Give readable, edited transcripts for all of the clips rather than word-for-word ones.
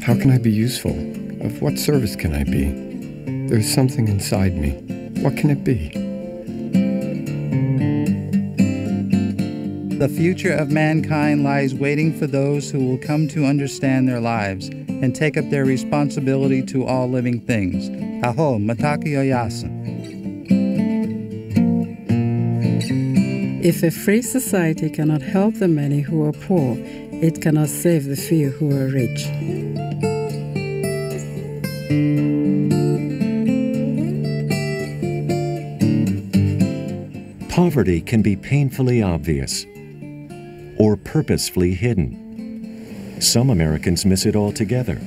How can I be useful? Of what service can I be? There's something inside me. What can it be? The future of mankind lies waiting for those who will come to understand their lives and take up their responsibility to all living things. Aho, mataki oyasan. If a free society cannot help the many who are poor, it cannot save the few who are rich. Poverty can be painfully obvious or purposefully hidden. Some Americans miss it altogether,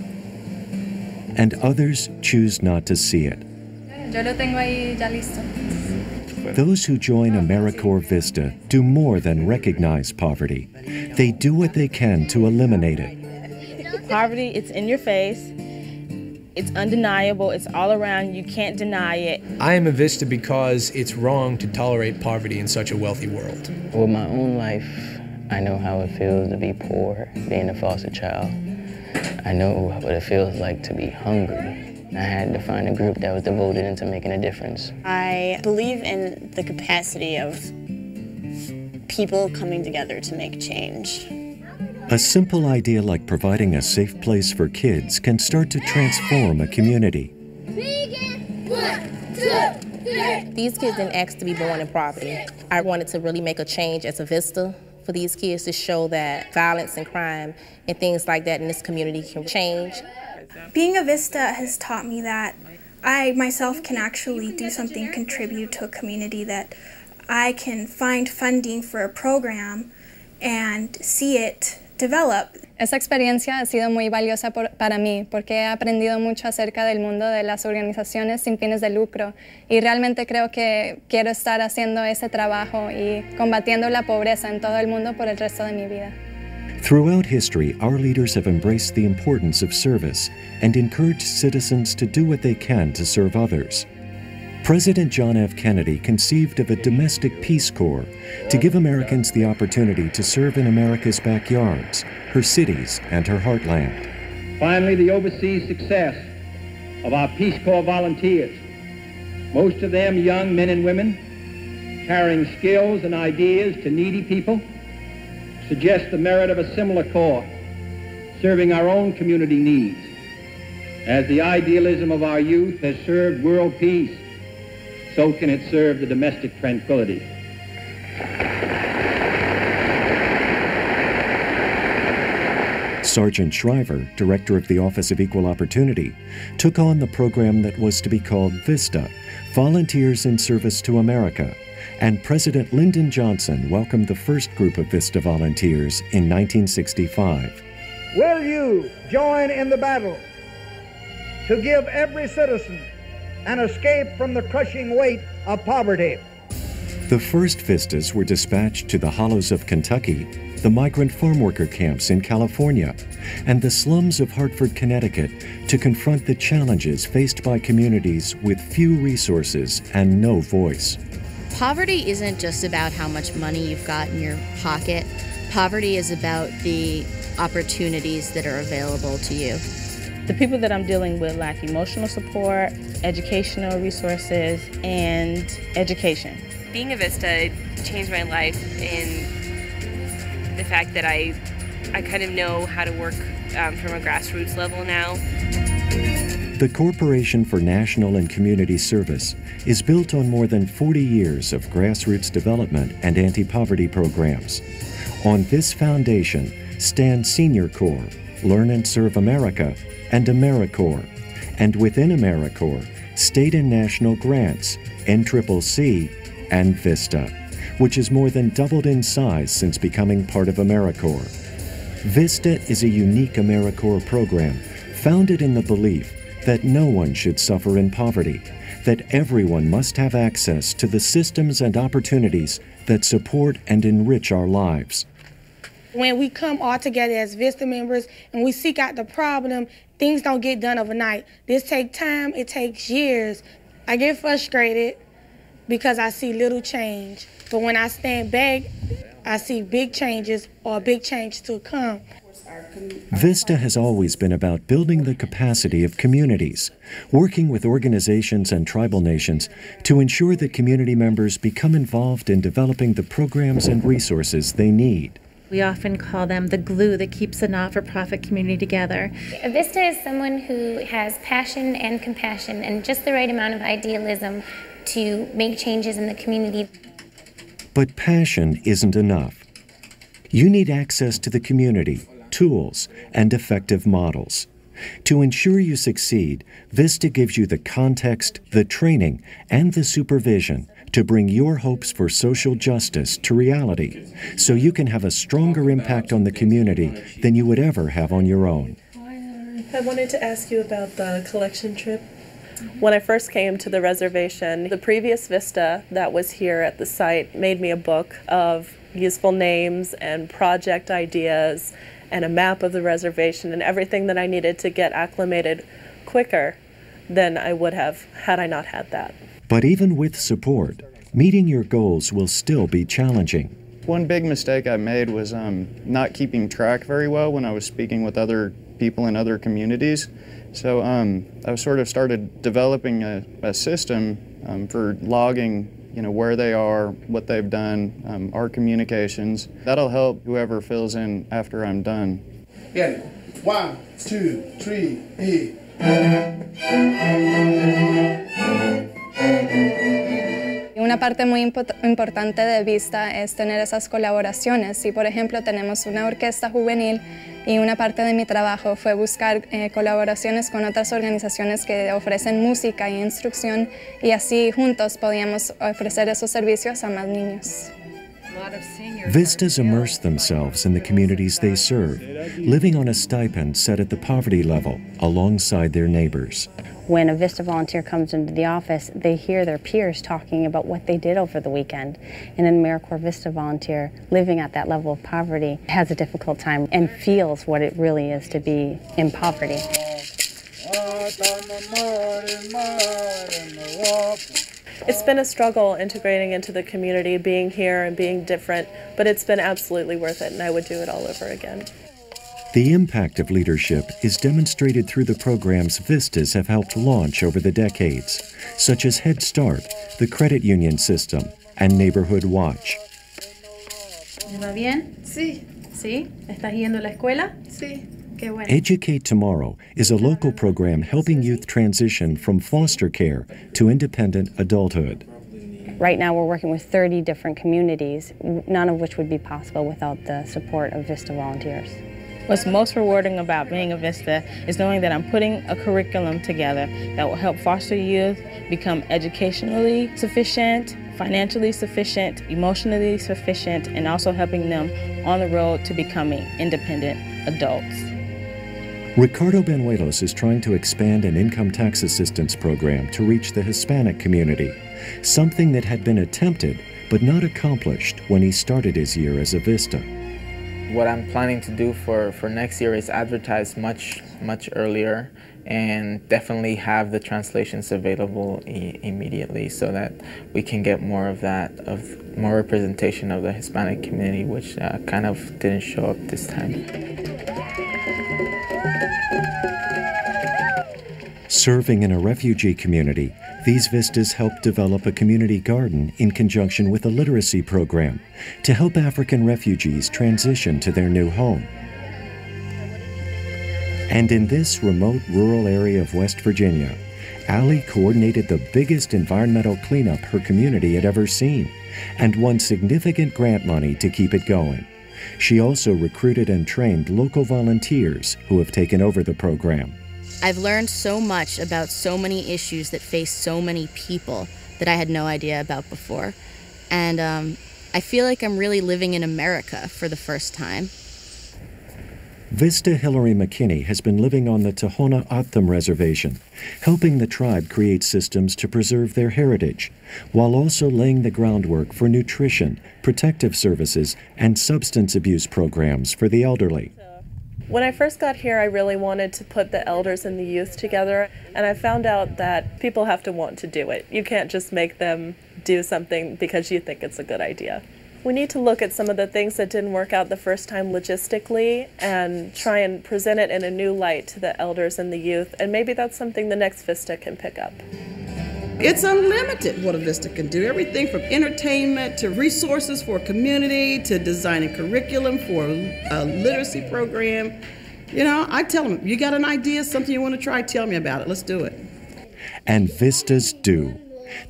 and others choose not to see it. Yo lo tengo ahí ya listo. Those who join AmeriCorps VISTA do more than recognize poverty. They do what they can to eliminate it. Poverty, it's in your face. It's undeniable. It's all around. You can't deny it. I am a VISTA because it's wrong to tolerate poverty in such a wealthy world. With my own life, I know how it feels to be poor, being a foster child. I know what it feels like to be hungry. I had to find a group that was devoted into making a difference. I believe in the capacity of people coming together to make change. A simple idea like providing a safe place for kids can start to transform a community. These kids didn't ask to be born in poverty. I wanted to really make a change as a VISTA for these kids to show that violence and crime and things like that in this community can change. Being a VISTA has taught me that I myself can actually do something, contribute to a community, that I can find funding for a program and see it develop. Esa experiencia ha sido muy valiosa para mí porque he aprendido mucho acerca del mundo de las organizaciones sin fines de lucro y realmente creo que quiero estar haciendo ese trabajo y combatiendo la pobreza en todo el mundo por el resto de mi vida. Throughout history, our leaders have embraced the importance of service and encouraged citizens to do what they can to serve others. President John F. Kennedy conceived of a domestic Peace Corps to give Americans the opportunity to serve in America's backyards, her cities, and her heartland. Finally, the overseas success of our Peace Corps volunteers, most of them young men and women, carrying skills and ideas to needy people, suggests the merit of a similar corps, serving our own community needs. As the idealism of our youth has served world peace, so can it serve the domestic tranquility. Sergeant Shriver, director of the Office of Equal Opportunity, took on the program that was to be called VISTA, Volunteers in Service to America, and President Lyndon Johnson welcomed the first group of VISTA volunteers in 1965. Will you join in the battle to give every citizen an escape from the crushing weight of poverty? The first VISTAs were dispatched to the hollows of Kentucky, the migrant farm worker camps in California, and the slums of Hartford, Connecticut to confront the challenges faced by communities with few resources and no voice. Poverty isn't just about how much money you've got in your pocket. Poverty is about the opportunities that are available to you. The people that I'm dealing with lack emotional support, educational resources, and education. Being a VISTA changed my life in the fact that I kind of know how to work from a grassroots level now. The Corporation for National and Community Service is built on more than 40 years of grassroots development and anti-poverty programs. On this foundation stand Senior Corps, Learn and Serve America, and AmeriCorps, and within AmeriCorps, state and national grants, NCCC, and VISTA, which has more than doubled in size since becoming part of AmeriCorps. VISTA is a unique AmeriCorps program founded in the belief that no one should suffer in poverty, that everyone must have access to the systems and opportunities that support and enrich our lives. When we come all together as VISTA members and we seek out the problem, things don't get done overnight. This takes time, it takes years. I get frustrated because I see little change. But when I stand back, I see big changes or big change to come. VISTA has always been about building the capacity of communities, working with organizations and tribal nations to ensure that community members become involved in developing the programs and resources they need. We often call them the glue that keeps the not-for-profit community together. VISTA is someone who has passion and compassion and just the right amount of idealism to make changes in the community. But passion isn't enough. You need access to the community, tools, and effective models. To ensure you succeed, VISTA gives you the context, the training, and the supervision to bring your hopes for social justice to reality, so you can have a stronger impact on the community than you would ever have on your own. I wanted to ask you about the collection trip. When I first came to the reservation, the previous VISTA that was here at the site made me a book of useful names and project ideas and a map of the reservation and everything that I needed to get acclimated quicker than I would have had I not had that. But even with support, meeting your goals will still be challenging. One big mistake I made was not keeping track very well when I was speaking with other people in other communities. So I sort of started developing a system for logging, where they are, what they've done, our communications. That'll help whoever fills in after I'm done. Bien. 1, 2, 3, y... Una parte muy importante de VISTA es tener esas colaboraciones. Si, por ejemplo, tenemos una orquesta juvenil y una parte de mi trabajo fue buscar colaboraciones con otras organizaciones que ofrecen música e instrucción y así juntos podíamos ofrecer esos servicios a más niños. VISTAs immerse themselves in the communities they serve, living on a stipend set at the poverty level alongside their neighbors. When a VISTA volunteer comes into the office, they hear their peers talking about what they did over the weekend. And an AmeriCorps VISTA volunteer living at that level of poverty has a difficult time and feels what it really is to be in poverty. It's been a struggle integrating into the community, being here and being different, but it's been absolutely worth it, and I would do it all over again. The impact of leadership is demonstrated through the programs VISTAs have helped launch over the decades, such as Head Start, the credit union system, and Neighborhood Watch. ¿Me va bien? Sí. ¿Sí? ¿Estás yendo a la escuela? Sí. Qué bueno. Educate Tomorrow is a local program helping youth transition from foster care to independent adulthood. Right now we're working with 30 different communities, none of which would be possible without the support of VISTA volunteers. What's most rewarding about being a VISTA is knowing that I'm putting a curriculum together that will help foster youth become educationally sufficient, financially sufficient, emotionally sufficient, and also helping them on the road to becoming independent adults. Ricardo Benuelos is trying to expand an income tax assistance program to reach the Hispanic community, something that had been attempted but not accomplished when he started his year as a VISTA. What I'm planning to do for next year is advertise much earlier and definitely have the translations available immediately so that we can get more of that, more representation of the Hispanic community, which kind of didn't show up this time. Serving in a refugee community, these VISTAs help develop a community garden in conjunction with a literacy program to help African refugees transition to their new home. And in this remote rural area of West Virginia, Allie coordinated the biggest environmental cleanup her community had ever seen and won significant grant money to keep it going. She also recruited and trained local volunteers who have taken over the program. I've learned so much about so many issues that face so many people that I had no idea about before. And I feel like I'm really living in America for the first time. VISTA Hillary McKinney has been living on the Tohono O'odham Reservation, helping the tribe create systems to preserve their heritage, while also laying the groundwork for nutrition, protective services, and substance abuse programs for the elderly. When I first got here, I really wanted to put the elders and the youth together, and I found out that people have to want to do it. You can't just make them do something because you think it's a good idea. We need to look at some of the things that didn't work out the first time logistically and try and present it in a new light to the elders and the youth, and maybe that's something the next VISTA can pick up. It's unlimited what a VISTA can do. Everything from entertainment to resources for a community to designing curriculum for a literacy program. You know, I tell them, you got an idea, something you want to try, tell me about it. Let's do it. And VISTAs do.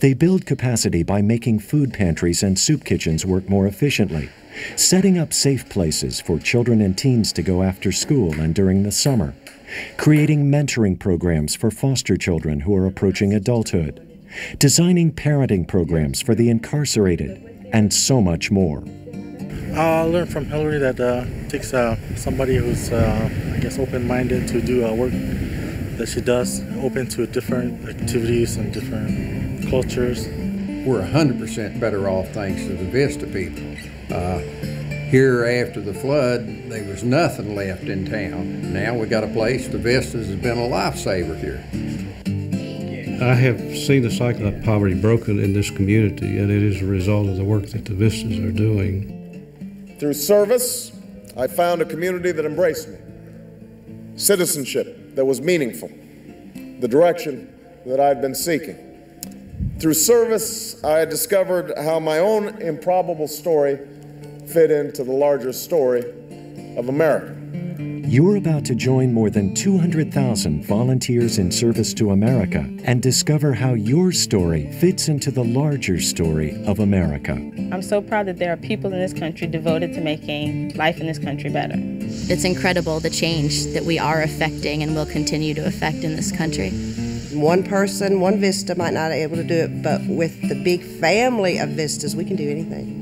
They build capacity by making food pantries and soup kitchens work more efficiently, setting up safe places for children and teens to go after school and during the summer, creating mentoring programs for foster children who are approaching adulthood, designing parenting programs for the incarcerated, and so much more. I learned from Hillary that it takes somebody who's, I guess, open-minded to do work that she does, open to different activities and different cultures. We're 100% better off thanks to the VISTA people. Here after the flood, there was nothing left in town. Now we got a place. The VISTAs has been a lifesaver here. I have seen the cycle of poverty broken in this community, and it is a result of the work that the VISTAs are doing. Through service, I found a community that embraced me, citizenship that was meaningful, the direction that I'd been seeking. Through service, I discovered how my own improbable story fit into the larger story of America. You're about to join more than 200,000 volunteers in service to America and discover how your story fits into the larger story of America. I'm so proud that there are people in this country devoted to making life in this country better. It's incredible the change that we are affecting and will continue to affect in this country. One person, one VISTA might not be able to do it, but with the big family of VISTAs, we can do anything.